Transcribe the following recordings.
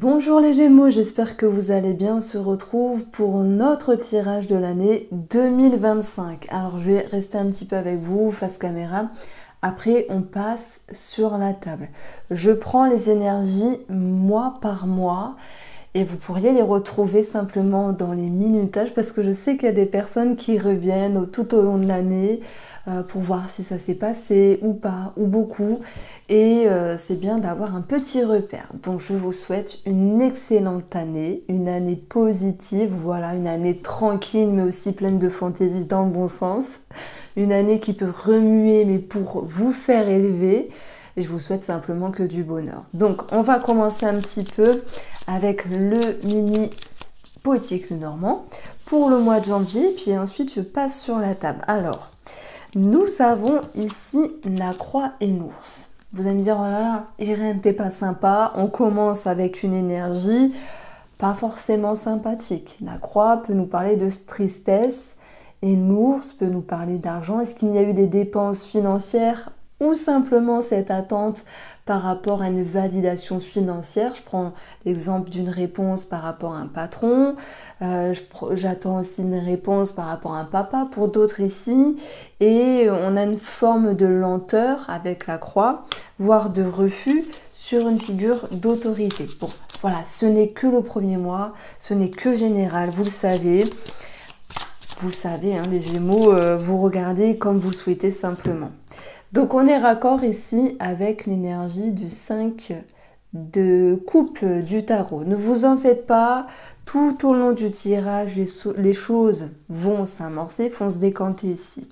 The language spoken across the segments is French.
Bonjour les Gémeaux, j'espère que vous allez bien. On se retrouve pour notre tirage de l'année 2025. Alors je vais rester un petit peu avec vous face caméra. Après on passe sur la table. Je prends les énergies mois par mois et vous pourriez les retrouver simplement dans les minutages parce que je sais qu'il y a des personnes qui reviennent tout au long de l'année pour voir si ça s'est passé ou pas, ou beaucoup. Et c'est bien d'avoir un petit repère. Donc je vous souhaite une excellente année, une année positive, voilà, une année tranquille mais aussi pleine de fantaisie dans le bon sens. Une année qui peut remuer mais pour vous faire élever. Et je vous souhaite simplement que du bonheur. Donc on va commencer un petit peu avec le mini poétique normand pour le mois de janvier. Puis ensuite je passe sur la table. Alors, nous avons ici la croix et l'ours. Vous allez me dire, oh là là, Irène, t'es pas sympa. On commence avec une énergie pas forcément sympathique. La croix peut nous parler de tristesse et l'ours peut nous parler d'argent. Est-ce qu'il y a eu des dépenses financières ou simplement cette attente par rapport à une validation financière? Je prends l'exemple d'une réponse par rapport à un patron. J'attends aussi une réponse par rapport à un papa pour d'autres ici. Et on a une forme de lenteur avec la croix, voire de refus sur une figure d'autorité. Bon, voilà, ce n'est que le premier mois, ce n'est que général, vous le savez. Vous savez, hein, les Gémeaux, vous regardez comme vous souhaitez simplement. Donc on est raccord ici avec l'énergie du 5 de coupe du tarot. Ne vous en faites pas, tout au long du tirage, les choses vont s'amorcer, vont se décanter ici.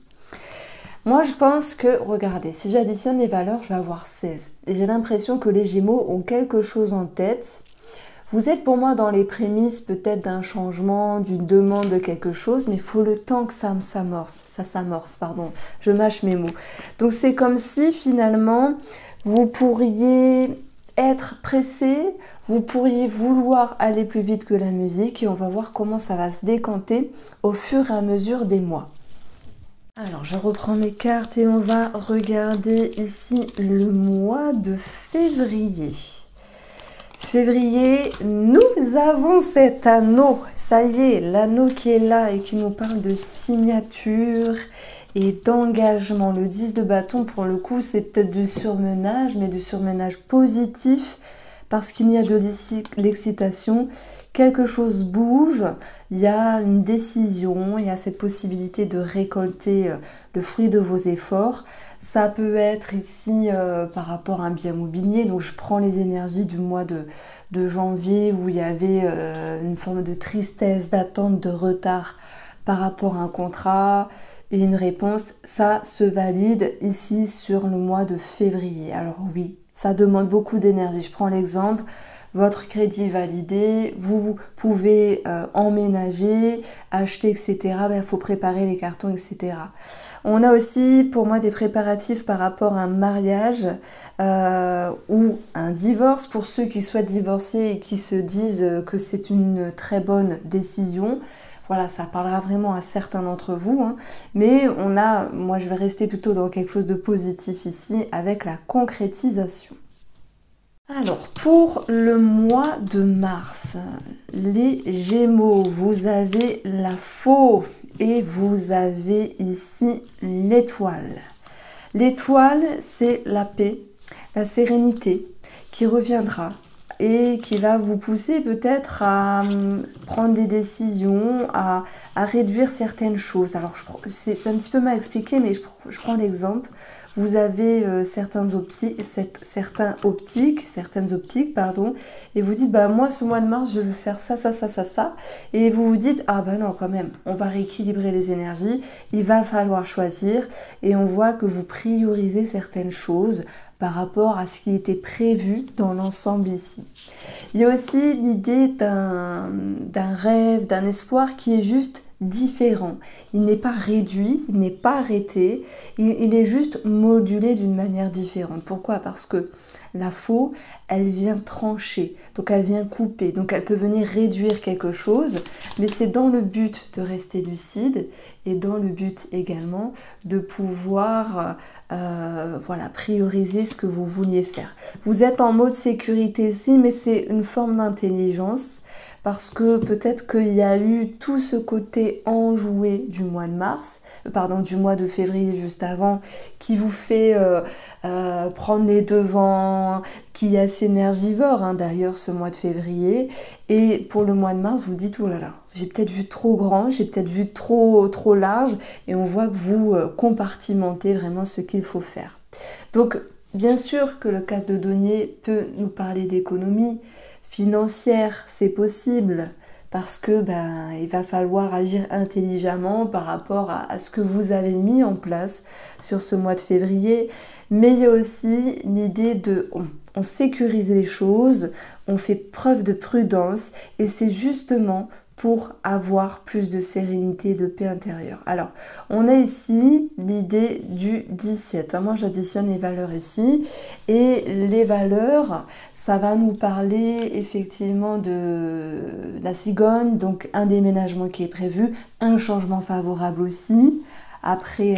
Moi je pense que, regardez, si j'additionne les valeurs, je vais avoir 16. Et j'ai l'impression que les Gémeaux ont quelque chose en tête. Vous êtes pour moi dans les prémices peut-être d'un changement, d'une demande de quelque chose, mais il faut le temps que ça s'amorce, pardon, je mâche mes mots. Donc c'est comme si finalement vous pourriez être pressé, vous pourriez vouloir aller plus vite que la musique et on va voir comment ça va se décanter au fur et à mesure des mois. Alors je reprends mes cartes et on va regarder ici le mois de février. Février, nous avons cet anneau, ça y est, l'anneau qui est là et qui nous parle de signature et d'engagement. Le 10 de bâton, pour le coup, c'est peut-être du surmenage, mais du surmenage positif, parce qu'il y a de l'excitation, quelque chose bouge, il y a une décision, il y a cette possibilité de récolter le fruit de vos efforts. Ça peut être ici par rapport à un bien mobilier, donc je prends les énergies du mois de janvier où il y avait une forme de tristesse, d'attente, de retard par rapport à un contrat et une réponse. Ça se valide ici sur le mois de février. Alors oui, ça demande beaucoup d'énergie. Je prends l'exemple. Votre crédit validé, vous pouvez emménager, acheter, etc. Il faut préparer les cartons, etc. On a aussi pour moi des préparatifs par rapport à un mariage ou un divorce pour ceux qui souhaitent divorcer et qui se disent que c'est une très bonne décision. Voilà, ça parlera vraiment à certains d'entre vous. Hein. Mais moi je vais rester plutôt dans quelque chose de positif ici avec la concrétisation. Alors, pour le mois de mars, les Gémeaux, vous avez la faux et vous avez ici l'étoile. L'étoile, c'est la paix, la sérénité qui reviendra et qui va vous pousser peut-être à prendre des décisions, à réduire certaines choses. Alors, c'est un petit peu mal expliqué, mais je prends l'exemple. Vous avez certaines optiques, et vous dites, bah moi ce mois de mars, je veux faire ça, et vous vous dites, ah bah non quand même, on va rééquilibrer les énergies, il va falloir choisir, et on voit que vous priorisez certaines choses par rapport à ce qui était prévu dans l'ensemble ici. Il y a aussi l'idée d'un rêve, d'un espoir qui est juste différent. Il n'est pas réduit, il n'est pas arrêté, il est juste modulé d'une manière différente. Pourquoi? Parce que La faux, elle vient trancher, donc elle vient couper, donc elle peut venir réduire quelque chose, mais c'est dans le but de rester lucide et dans le but également de pouvoir voilà, prioriser ce que vous vouliez faire. Vous êtes en mode sécurité ici, mais c'est une forme d'intelligence parce que peut-être qu'il y a eu tout ce côté enjoué du mois de mars, pardon, du mois de février juste avant, qui vous fait prendre les devants, qui est assez énergivore hein, d'ailleurs ce mois de février. Et pour le mois de mars, vous dites, oh là là, j'ai peut-être vu trop grand, j'ai peut-être vu trop large, et on voit que vous compartimentez vraiment ce qu'il faut faire. Donc, bien sûr que le cas de denier peut nous parler d'économie financière, c'est possible, parce que il va falloir agir intelligemment par rapport à ce que vous avez mis en place sur ce mois de février. Mais il y a aussi l'idée de on sécurise les choses, on fait preuve de prudence et c'est justement pour avoir plus de sérénité et de paix intérieure. Alors, on a ici l'idée du 17. Moi, j'additionne les valeurs ici. Et les valeurs, ça va nous parler effectivement de la cigogne, donc un déménagement qui est prévu, un changement favorable aussi. Après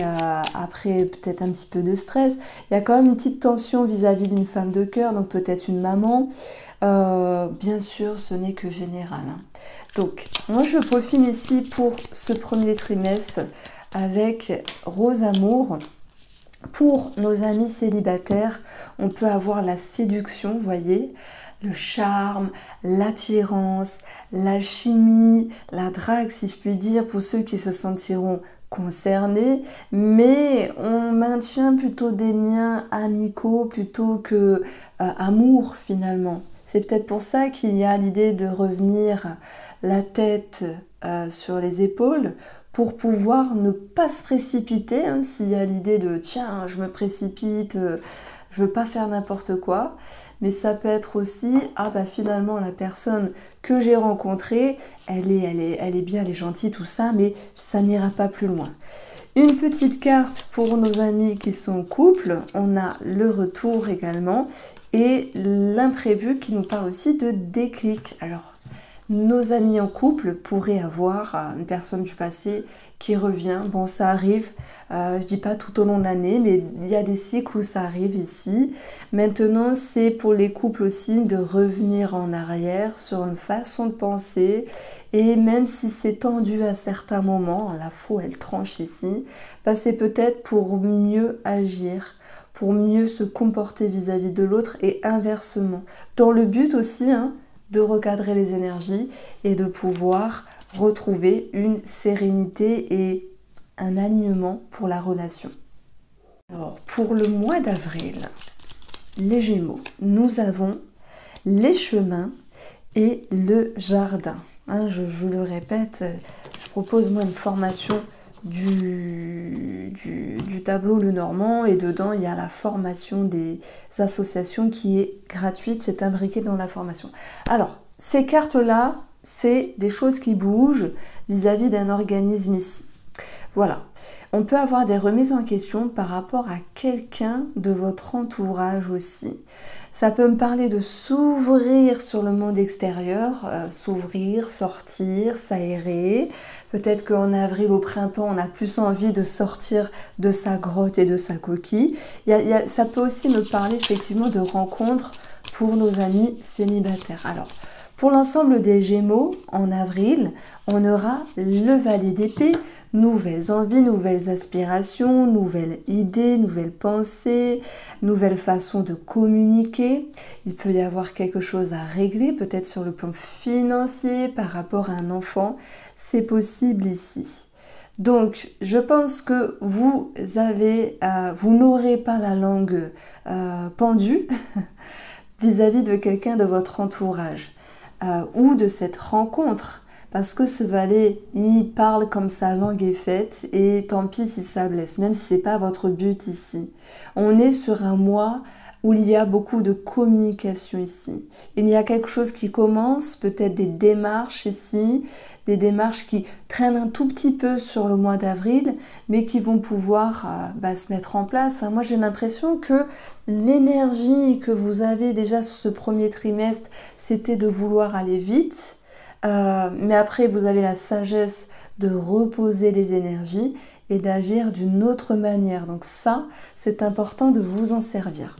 peut-être un petit peu de stress. Il y a quand même une petite tension vis-à-vis d'une femme de cœur, donc peut-être une maman. Bien sûr, ce n'est que général. Hein. Donc, moi, je peaufine ici pour ce premier trimestre avec Rose Amour. Pour nos amis célibataires, on peut avoir la séduction, vous voyez, le charme, l'attirance, l'alchimie, la drague, si je puis dire, pour ceux qui se sentiront concernés, mais on maintient plutôt des liens amicaux plutôt que amour finalement. C'est peut-être pour ça qu'il y a l'idée de revenir la tête sur les épaules pour pouvoir ne pas se précipiter, hein, s'il y a l'idée de tiens, je me précipite, je veux pas faire n'importe quoi. Mais ça peut être aussi, finalement la personne que j'ai rencontrée, elle est bien, elle est gentille, tout ça, mais ça n'ira pas plus loin. Une petite carte pour nos amis qui sont en couple, on a le retour également, et l'imprévu qui nous parle aussi de déclic. Alors, nos amis en couple pourraient avoir une personne du passé qui revient. Bon, ça arrive, je dis pas tout au long de l'année, mais il y a des cycles où ça arrive ici. Maintenant, c'est pour les couples aussi de revenir en arrière sur une façon de penser. Et même si c'est tendu à certains moments, la faux, elle tranche ici, c'est peut-être pour mieux agir, pour mieux se comporter vis-à-vis de l'autre et inversement. Dans le but aussi, de recadrer les énergies et de pouvoir retrouver une sérénité et un alignement pour la relation. Alors, pour le mois d'avril, les Gémeaux, nous avons les chemins et le jardin. Je le répète, je propose moi une formation du tableau Le Normand et dedans il y a la formation des associations qui est gratuite, c'est imbriqué dans la formation. Alors, ces cartes-là, c'est des choses qui bougent vis-à-vis d'un organisme ici. Voilà. On peut avoir des remises en question par rapport à quelqu'un de votre entourage aussi. Ça peut me parler de s'ouvrir sur le monde extérieur, s'ouvrir, sortir, s'aérer. Peut-être qu'en avril, au printemps, on a plus envie de sortir de sa grotte et de sa coquille. Ça peut aussi me parler effectivement de rencontres pour nos amis célibataires. Alors, pour l'ensemble des Gémeaux, en avril, on aura le Valet d'épée, nouvelles envies, nouvelles aspirations, nouvelles idées, nouvelles pensées, nouvelles façons de communiquer. Il peut y avoir quelque chose à régler, peut-être sur le plan financier, par rapport à un enfant. C'est possible ici. Donc, je pense que vous n'aurez pas la langue pendue vis-à-vis de quelqu'un de votre entourage. Ou de cette rencontre, parce que ce valet, il parle comme sa langue est faite et tant pis si ça blesse, même si c'est pas votre but ici. On est sur un mois où il y a beaucoup de communication ici. Il y a quelque chose qui commence, peut-être des démarches ici, des démarches qui traînent un tout petit peu sur le mois d'avril, mais qui vont pouvoir se mettre en place. Moi, j'ai l'impression que l'énergie que vous avez déjà sur ce premier trimestre, c'était de vouloir aller vite. Mais après, vous avez la sagesse de reposer les énergies et d'agir d'une autre manière. Donc ça, c'est important de vous en servir.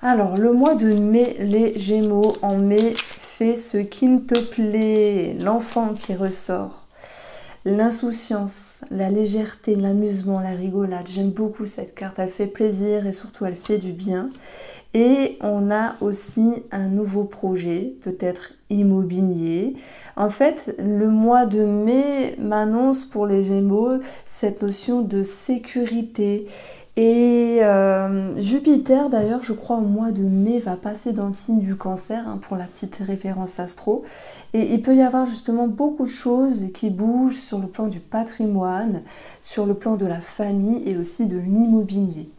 Alors, le mois de mai, les Gémeaux, en mai, fais ce qui ne te plaît, l'enfant qui ressort. L'insouciance, la légèreté, l'amusement, la rigolade. J'aime beaucoup cette carte, elle fait plaisir et surtout elle fait du bien. Et on a aussi un nouveau projet, peut-être immobilier. En fait, le mois de mai m'annonce pour les Gémeaux cette notion de sécurité. Et Jupiter, d'ailleurs, je crois au mois de mai, va passer dans le signe du Cancer, pour la petite référence astro. Et il peut y avoir justement beaucoup de choses qui bougent sur le plan du patrimoine, sur le plan de la famille et aussi de l'immobilier.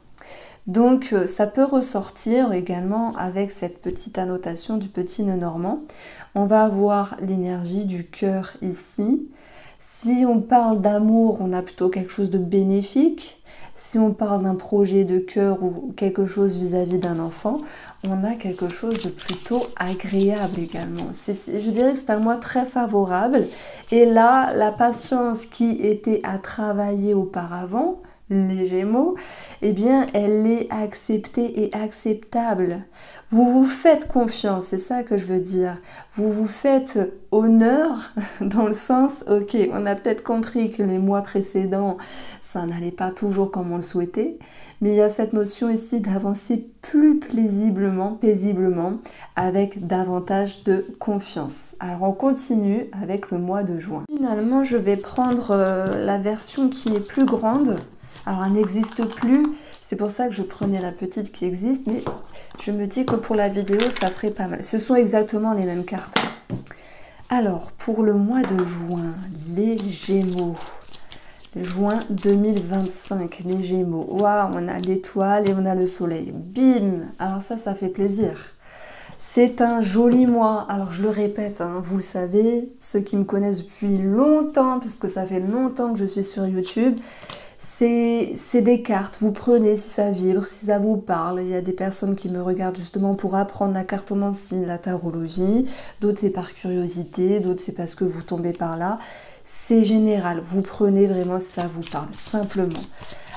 Donc ça peut ressortir également avec cette petite annotation du petit nœud normand. On va avoir l'énergie du cœur ici. Si on parle d'amour, on a plutôt quelque chose de bénéfique. Si on parle d'un projet de cœur ou quelque chose vis-à-vis d'un enfant, on a quelque chose de plutôt agréable également. Je dirais que c'est un mois très favorable. Et là, la patience qui était à travailler auparavant, les Gémeaux, eh bien, elle est acceptée et acceptable. Vous vous faites confiance, c'est ça que je veux dire. Vous vous faites honneur dans le sens, ok, on a peut-être compris que les mois précédents, ça n'allait pas toujours comme on le souhaitait, mais il y a cette notion ici d'avancer plus paisiblement, avec davantage de confiance. Alors on continue avec le mois de juin. Finalement, je vais prendre la version qui est plus grande. Alors, elle n'existe plus, c'est pour ça que je prenais la petite qui existe, mais je me dis que pour la vidéo, ça serait pas mal. Ce sont exactement les mêmes cartes. Alors, pour le mois de juin, les Gémeaux. Juin 2025, les Gémeaux. Waouh, on a l'étoile et on a le soleil. Bim! Alors ça fait plaisir. C'est un joli mois. Alors je le répète, vous le savez, ceux qui me connaissent depuis longtemps, puisque ça fait longtemps que je suis sur YouTube, c'est des cartes, vous prenez si ça vibre, si ça vous parle. Il y a des personnes qui me regardent justement pour apprendre la cartomancie, la tarologie, d'autres c'est par curiosité, d'autres c'est parce que vous tombez par là. C'est général, vous prenez vraiment si ça vous parle, simplement.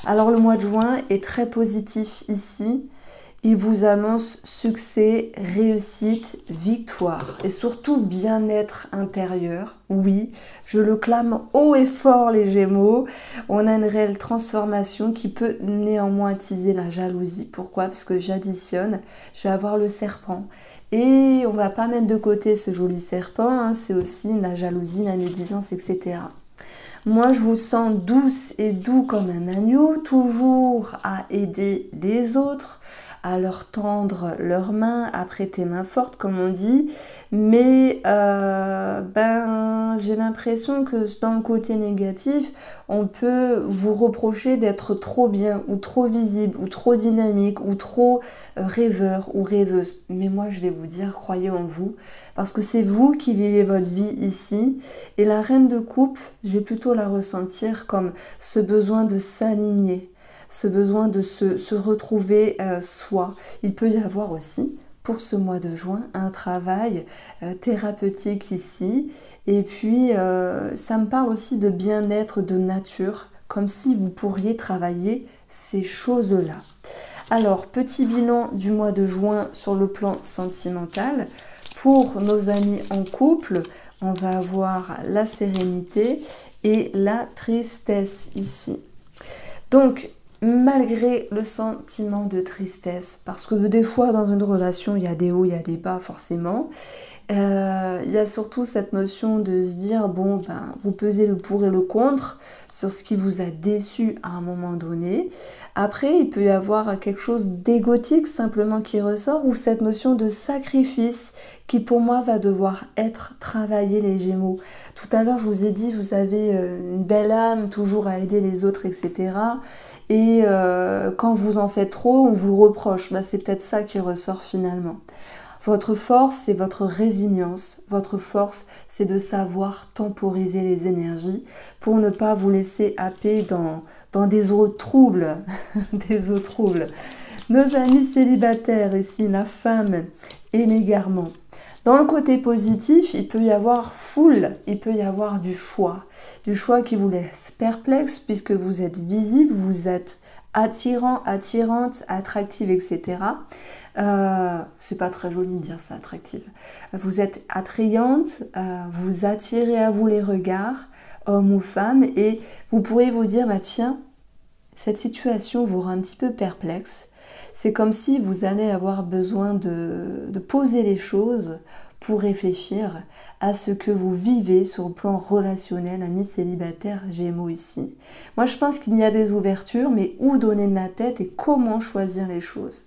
Alors le mois de juin est très positif ici. Il vous annonce succès, réussite, victoire et surtout bien-être intérieur. Oui, je le clame haut et fort les Gémeaux. On a une réelle transformation qui peut néanmoins attiser la jalousie. Pourquoi? Parce que j'additionne, je vais avoir le serpent. Et on va pas mettre de côté ce joli serpent, c'est aussi la jalousie, la médisance, etc. Moi, je vous sens douce et doux comme un agneau, toujours à aider les autres, à leur tendre leurs mains, à prêter main forte comme on dit, mais j'ai l'impression que dans le côté négatif, on peut vous reprocher d'être trop bien ou trop visible ou trop dynamique ou trop rêveur ou rêveuse. Mais moi je vais vous dire, croyez en vous, parce que c'est vous qui vivez votre vie ici, et la reine de coupe, je vais plutôt la ressentir comme ce besoin de s'aligner, ce besoin de se retrouver soi. Il peut y avoir aussi, pour ce mois de juin, un travail thérapeutique ici. Et puis, ça me parle aussi de bien-être, de nature, comme si vous pourriez travailler ces choses-là. Alors, petit bilan du mois de juin sur le plan sentimental. Pour nos amis en couple, on va avoir la sérénité et la tristesse ici. Donc, malgré le sentiment de tristesse, parce que des fois dans une relation il y a des hauts, il y a des bas forcément, il y a surtout cette notion de se dire, bon, vous pesez le pour et le contre sur ce qui vous a déçu à un moment donné. Après, il peut y avoir quelque chose d'égotique simplement qui ressort, ou cette notion de sacrifice qui pour moi va devoir être travaillé, les Gémeaux. Tout à l'heure, je vous ai dit, vous avez une belle âme, toujours à aider les autres, etc. Et quand vous en faites trop, on vous le reproche. C'est peut-être ça qui ressort finalement. Votre force, c'est votre résilience. Votre force, c'est de savoir temporiser les énergies pour ne pas vous laisser happer dans des eaux troubles. Des eaux troubles. Nos amis célibataires, ici, la femme et l'égarement. Dans le côté positif, il peut y avoir il peut y avoir du choix qui vous laisse perplexe puisque vous êtes visible, vous êtes attirant, attirante, attractive, etc. C'est pas très joli de dire ça, attractive. Vous êtes attrayante, vous attirez à vous les regards, hommes ou femmes, et vous pourrez vous dire, bah tiens, cette situation vous rend un petit peu perplexe. C'est comme si vous allez avoir besoin de poser les choses pour réfléchir à ce que vous vivez sur le plan relationnel, amis célibataires, Gémeaux ici. Moi, je pense qu'il y a des ouvertures, mais où donner de la tête et comment choisir les choses.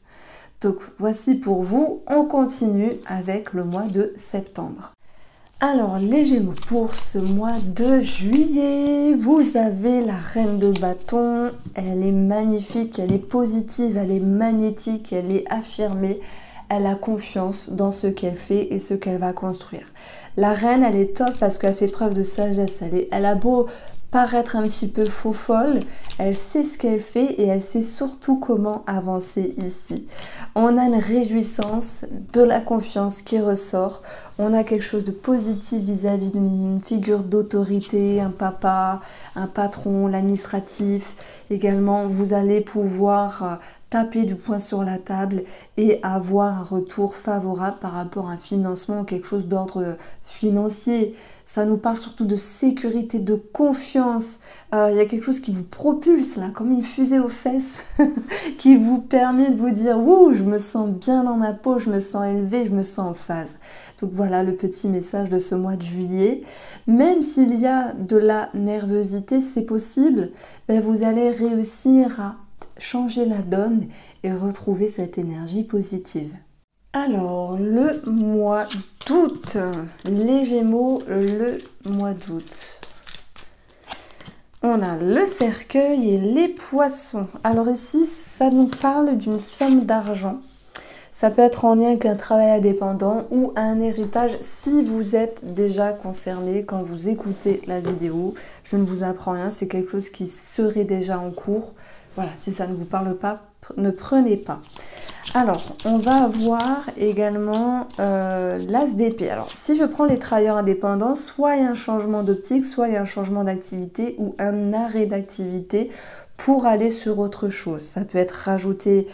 Donc, voici pour vous, on continue avec le mois de septembre. Alors, les Gémeaux, pour ce mois de juillet, vous avez la reine de bâton. Elle est magnifique, elle est positive, elle est magnétique, elle est affirmée. Elle a confiance dans ce qu'elle fait et ce qu'elle va construire. La reine, elle est top parce qu'elle fait preuve de sagesse. Elle a beau paraître un petit peu faux-folle, elle sait ce qu'elle fait et elle sait surtout comment avancer ici. On a une réjouissance, de la confiance qui ressort. On a quelque chose de positif vis-à-vis d'une figure d'autorité, un papa, un patron, l'administratif. Également, vous allez pouvoir taper du poing sur la table et avoir un retour favorable par rapport à un financement, quelque chose d'ordre financier. Ça nous parle surtout de sécurité, de confiance. Il y a quelque chose qui vous propulse là, comme une fusée aux fesses, qui vous permet de vous dire « Ouh, je me sens bien dans ma peau, je me sens élevée, je me sens en phase ». Donc voilà le petit message de ce mois de juillet. Même s'il y a de la nervosité, c'est possible, ben vous allez réussir à changer la donne et retrouver cette énergie positive. Alors, le mois d'août, les Gémeaux, le mois d'août. On a le cercueil et les poissons. Alors ici, ça nous parle d'une somme d'argent. Ça peut être en lien avec un travail indépendant ou un héritage si vous êtes déjà concerné quand vous écoutez la vidéo. Je ne vous apprends rien, c'est quelque chose qui serait déjà en cours. Voilà, si ça ne vous parle pas, ne prenez pas. Alors, on va avoir également l'as d'épée. Alors, si je prends les travailleurs indépendants, soit il y a un changement d'optique, soit il y a un changement d'activité ou un arrêt d'activité pour aller sur autre chose. Ça peut être rajouter,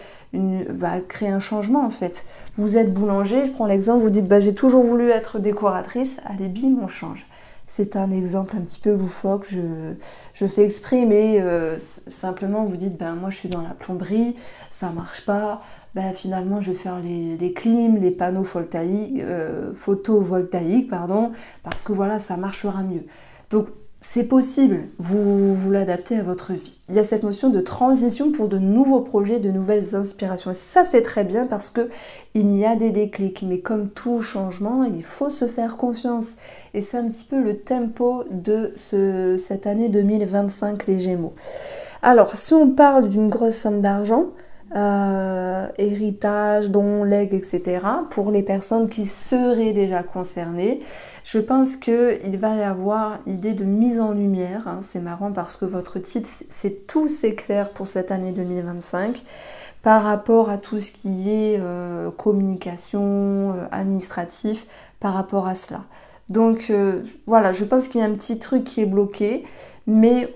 créer un changement en fait. Vous êtes boulanger, je prends l'exemple, vous dites j'ai toujours voulu être décoratrice, allez bim, on change. C'est un exemple un petit peu loufoque, je fais exprès, mais simplement vous dites moi je suis dans la plomberie, ça marche pas, finalement je vais faire les clims, les panneaux photovoltaïques, parce que voilà, ça marchera mieux. Donc c'est possible, vous l'adaptez à votre vie. Il y a cette notion de transition pour de nouveaux projets, de nouvelles inspirations. Et ça, c'est très bien parce que il y a des déclics. Mais comme tout changement, il faut se faire confiance. Et c'est un petit peu le tempo de cette année 2025, les Gémeaux. Alors, si on parle d'une grosse somme d'argent, héritage, dons, legs, etc., pour les personnes qui seraient déjà concernées, je pense qu'il va y avoir idée de mise en lumière. C'est marrant parce que votre titre, c'est tout s'éclaire pour cette année 2025 par rapport à tout ce qui est communication, administratif, par rapport à cela. Donc voilà, je pense qu'il y a un petit truc qui est bloqué, mais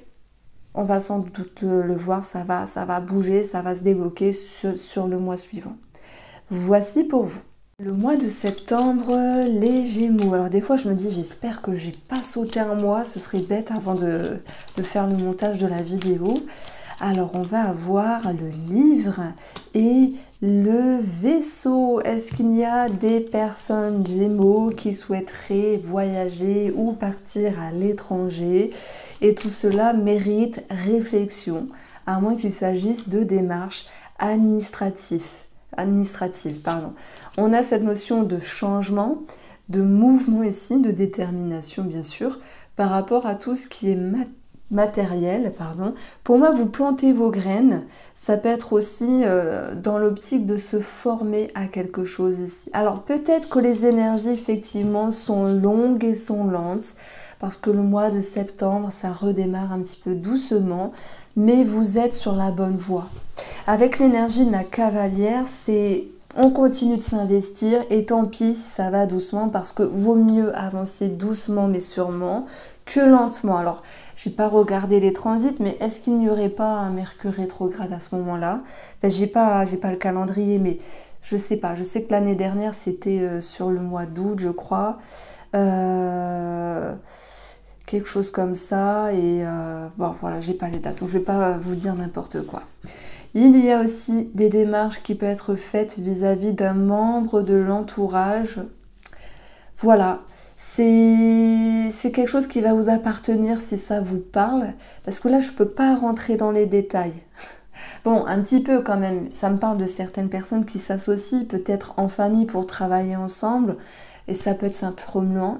on va sans doute le voir, ça va bouger, ça va se débloquer sur le mois suivant. Voici pour vous. Le mois de septembre, les Gémeaux. Alors des fois je me dis j'espère que j'ai pas sauté un mois, ce serait bête avant de faire le montage de la vidéo. Alors on va avoir le livre et le vaisseau. Est-ce qu'il y a des personnes Gémeaux qui souhaiteraient voyager ou partir à l'étranger? Et tout cela mérite réflexion, à moins qu'il s'agisse de démarches administratives. On a cette notion de changement, de mouvement ici, de détermination bien sûr, par rapport à tout ce qui est matériel, pardon. Pour moi, vous plantez vos graines. Ça peut être aussi dans l'optique de se former à quelque chose ici. Alors peut-être que les énergies effectivement sont longues et sont lentes parce que le mois de septembre, ça redémarre un petit peu doucement, mais vous êtes sur la bonne voie. Avec l'énergie de la cavalière, c'est on continue de s'investir et tant pis si ça va doucement parce que vaut mieux avancer doucement mais sûrement que lentement. Alors, j'ai pas regardé les transits, mais est-ce qu'il n'y aurait pas un Mercure rétrograde à ce moment-là? Enfin, j'ai pas le calendrier, mais je sais pas. Je sais que l'année dernière, c'était sur le mois d'août, je crois. Quelque chose comme ça. Et bon, voilà, j'ai pas les dates, donc je vais pas vous dire n'importe quoi. Il y a aussi des démarches qui peuvent être faites vis-à-vis d'un membre de l'entourage. Voilà, c'est quelque chose qui va vous appartenir si ça vous parle. Parce que là, je ne peux pas rentrer dans les détails. Bon, un petit peu quand même. Ça me parle de certaines personnes qui s'associent peut-être en famille pour travailler ensemble. Et ça peut être simplement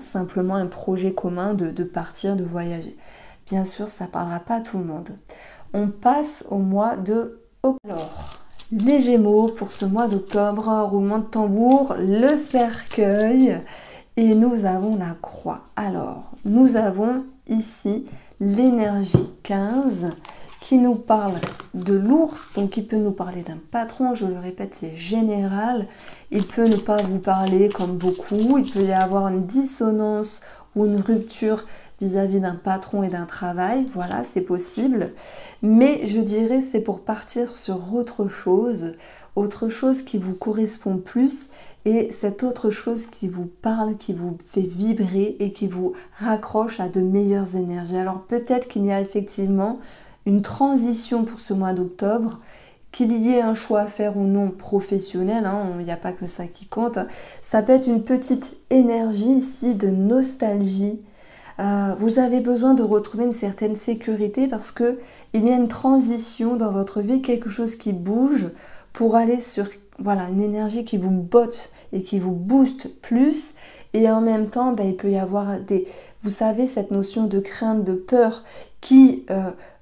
un projet commun de partir, de voyager. Bien sûr, ça ne parlera pas à tout le monde. On passe au mois de octobre. Alors, les Gémeaux pour ce mois d'octobre, roulement de tambour, le cercueil et nous avons la croix. Alors, nous avons ici l'énergie 15 qui nous parle de l'ours, donc il peut nous parler d'un patron, je le répète, c'est général. Il peut ne pas vous parler comme beaucoup, il peut y avoir une dissonance ou une rupture vis-à-vis d'un patron et d'un travail, voilà, c'est possible. Mais je dirais c'est pour partir sur autre chose qui vous correspond plus et cette autre chose qui vous parle, qui vous fait vibrer et qui vous raccroche à de meilleures énergies. Alors peut-être qu'il y a effectivement une transition pour ce mois d'octobre, qu'il y ait un choix à faire ou non professionnel, hein, il n'y a pas que ça qui compte. Ça peut être une petite énergie ici de nostalgie. Vous avez besoin de retrouver une certaine sécurité parce que il y a une transition dans votre vie, quelque chose qui bouge pour aller sur voilà, une énergie qui vous botte et qui vous booste plus. Et en même temps, ben, il peut y avoir vous savez, cette notion de crainte, de peur qui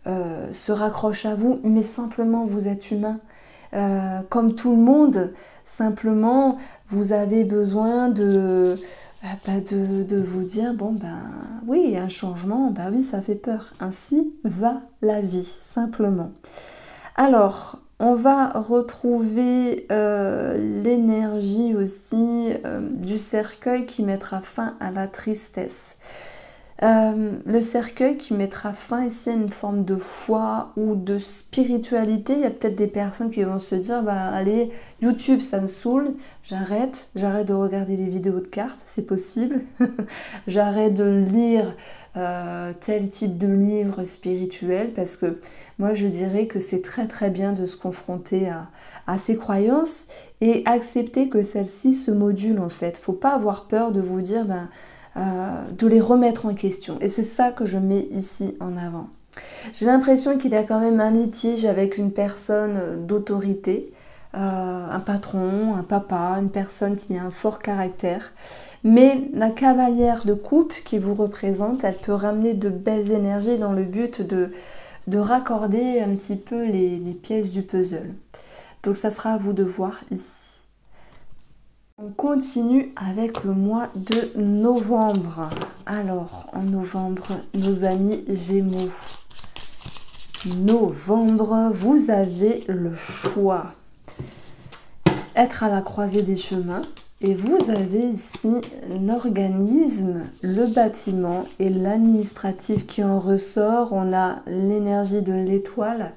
se raccroche à vous, mais simplement vous êtes humain. Comme tout le monde, simplement vous avez besoin de vous dire, bon ben oui, un changement, ben oui, ça fait peur. Ainsi va la vie, simplement. Alors, on va retrouver l'énergie aussi du cercueil qui mettra fin à la tristesse. Le cercueil qui mettra fin ici à une forme de foi ou de spiritualité. Il y a peut-être des personnes qui vont se dire, bah allez, YouTube ça me saoule, j'arrête de regarder des vidéos de cartes, c'est possible. J'arrête de lire tel type de livre spirituel parce que moi je dirais que c'est très très bien de se confronter à ses croyances et accepter que celles-ci se modulent en fait. Faut pas avoir peur de vous dire, ben de les remettre en question. Et c'est ça que je mets ici en avant. J'ai l'impression qu'il y a quand même un litige avec une personne d'autorité, un patron, un papa, une personne qui a un fort caractère. Mais la cavalière de coupe qui vous représente, elle peut ramener de belles énergies dans le but de raccorder un petit peu les pièces du puzzle. Donc ça sera à vous de voir ici. On continue avec le mois de novembre. Alors, en novembre, nos amis Gémeaux. Novembre, vous avez le choix. Être à la croisée des chemins. Et vous avez ici l'organisme, le bâtiment et l'administratif qui en ressort. On a l'énergie de l'étoile.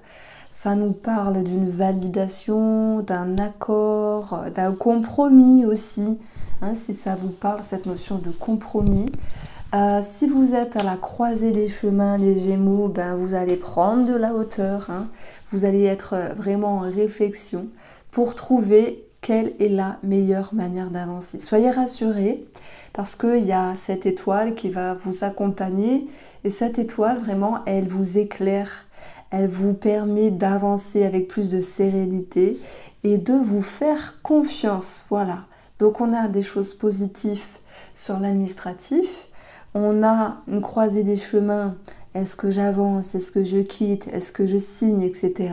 Ça nous parle d'une validation, d'un accord, d'un compromis aussi, hein, si ça vous parle, cette notion de compromis. Si vous êtes à la croisée des chemins, les Gémeaux, ben, vous allez prendre de la hauteur, hein, vous allez être vraiment en réflexion pour trouver quelle est la meilleure manière d'avancer. Soyez rassurés parce qu'il y a cette étoile qui va vous accompagner et cette étoile, vraiment, elle vous éclaire. Elle vous permet d'avancer avec plus de sérénité et de vous faire confiance. Voilà. Donc on a des choses positives sur l'administratif. On a une croisée des chemins. Est-ce que j'avance? Est-ce que je quitte? Est-ce que je signe, etc.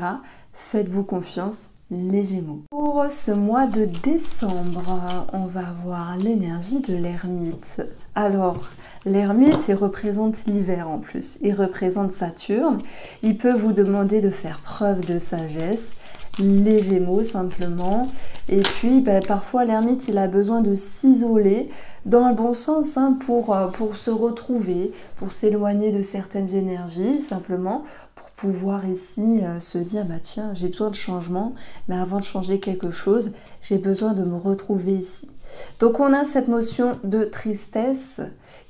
Faites-vous confiance, les Gémeaux. Pour ce mois de décembre, on va voir l'énergie de l'ermite. Alors, l'ermite, il représente l'hiver en plus. Il représente Saturne. Il peut vous demander de faire preuve de sagesse. Les Gémeaux, simplement. Et puis, parfois, l'ermite, il a besoin de s'isoler dans le bon sens hein, pour se retrouver, pour s'éloigner de certaines énergies, simplement pour pouvoir ici se dire, bah tiens, j'ai besoin de changement, mais avant de changer quelque chose, j'ai besoin de me retrouver ici. Donc on a cette notion de tristesse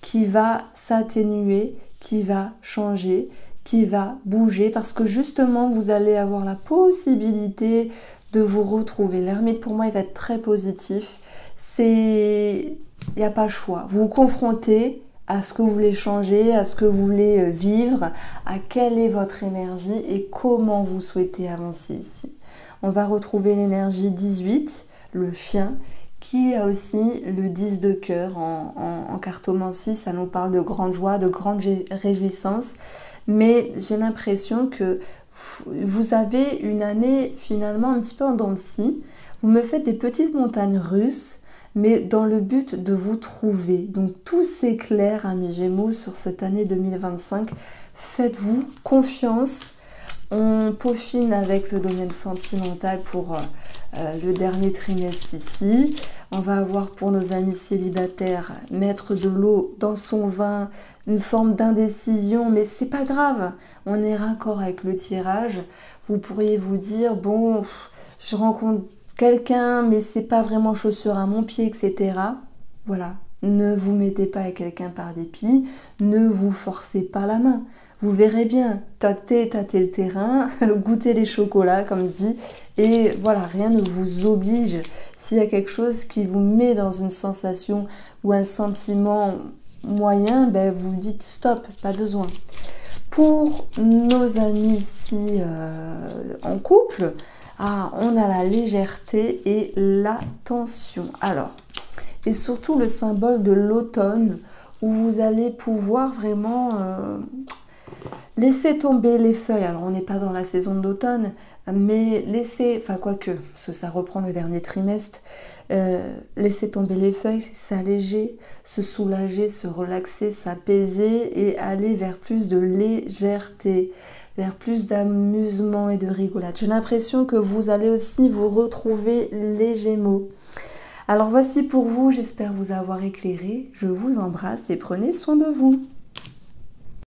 qui va s'atténuer, qui va changer, qui va bouger, parce que justement, vous allez avoir la possibilité de vous retrouver. L'ermite, pour moi, il va être très positif. Il n'y a pas le choix. Vous vous confrontez à ce que vous voulez changer, à ce que vous voulez vivre, à quelle est votre énergie et comment vous souhaitez avancer ici. On va retrouver l'énergie 18, le chien, qui a aussi le 10 de cœur en cartomancie. Ça nous parle de grande joie, de grande réjouissance. Mais j'ai l'impression que vous avez une année finalement un petit peu en dents de scie. Vous me faites des petites montagnes russes, mais dans le but de vous trouver. Donc tout s'éclaire, amis Gémeaux, sur cette année 2025. Faites-vous confiance. On peaufine avec le domaine sentimental pour le dernier trimestre ici. On va avoir pour nos amis célibataires mettre de l'eau dans son vin, une forme d'indécision, mais c'est pas grave. On est raccord avec le tirage. Vous pourriez vous dire, bon, je rencontre quelqu'un, mais c'est pas vraiment chaussure à mon pied, etc. Voilà, ne vous mettez pas avec quelqu'un par dépit, ne vous forcez pas la main. Vous verrez bien, tâtez le terrain, goûtez les chocolats, comme je dis, et voilà, rien ne vous oblige. S'il y a quelque chose qui vous met dans une sensation ou un sentiment moyen, vous dites stop, pas besoin. Pour nos amis ici en couple, on a la légèreté et l'attention. Alors, et surtout le symbole de l'automne, où vous allez pouvoir vraiment laisser tomber les feuilles. Alors, on n'est pas dans la saison d'automne, mais laisser, enfin quoique, parce que ça reprend le dernier trimestre, laisser tomber les feuilles, s'alléger, se soulager, se relaxer, s'apaiser et aller vers plus de légèreté, vers plus d'amusement et de rigolade. J'ai l'impression que vous allez aussi vous retrouver les Gémeaux. Alors voici pour vous, j'espère vous avoir éclairé. Je vous embrasse et prenez soin de vous.